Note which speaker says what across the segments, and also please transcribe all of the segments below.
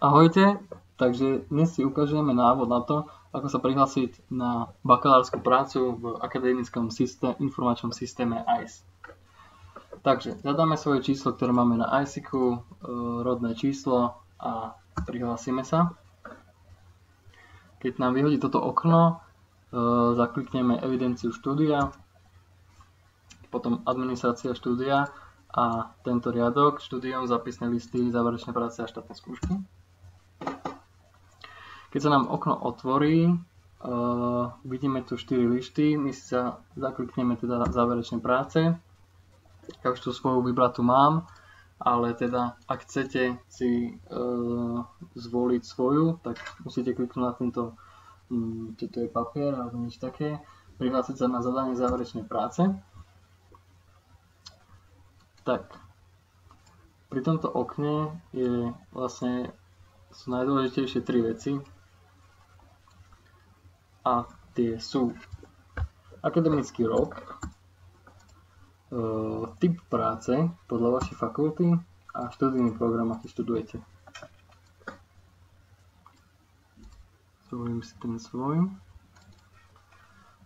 Speaker 1: Ahojte, takže dnes si ukážeme návod na to, ako sa prihlásiť na bakalárskú prácu v akademickom informačnom systéme ICE. Takže zadáme svoje číslo, ktoré máme na ICE-ku, rodné číslo a prihlásime sa. Keď nám vyhodí toto okno, zaklikneme evidenciu štúdia, potom administrácia štúdia a tento riadok, štúdium, zápisné listy, záverečné práce a štátne skúšky. Keď sa nám okno otvorí, vidíme tu 4 lišty, my si sa zaklikneme teda záverečné práce. Ja už tú svoju vybratú mám, ale teda ak chcete si zvoliť svoju, tak musíte kliknúť na tento, toto je papier alebo niečo také, prihlásiť sa na zadanie záverečnej práce. Tak, pri tomto okne sú najdôležitejšie 3 veci. A tie sú akademický rok, typ práce podľa vašej fakulty a študijný program, aký študujete. Zvolím si ten svoj.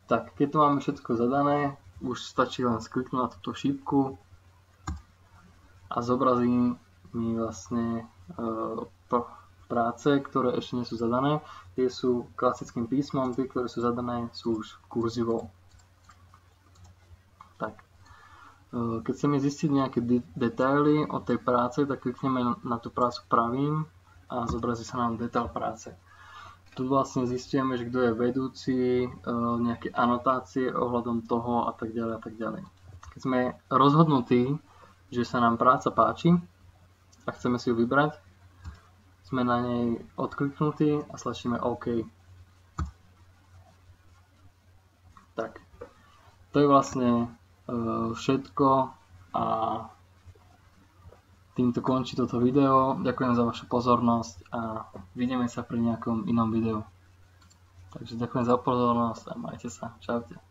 Speaker 1: Tak, keď to máme všetko zadané, už stačí len skliknúť na túto šípku a zobrazí mi vlastne práce, ktoré ešte nie sú zadané. Tie sú klasickým písmom, tie, ktoré sú zadané, sú už kurzivou. Tak. Keď chceme zistiť nejaké detaily o tej práce, tak klikneme na tú prácu pravým a zobrazí sa nám detail práce. Tu vlastne zistíme, že kto je vedúci, nejaké anotácie ohľadom toho a tak ďalej a tak ďalej. Keď sme rozhodnutí, že sa nám práca páči a chceme si ju vybrať, sme na nej odkliknutí a stlačíme OK. Tak, to je vlastne všetko a týmto končí toto video. Ďakujem za vašu pozornosť a vidíme sa pri nejakom inom videu. Takže ďakujem za pozornosť a majte sa. Čaute.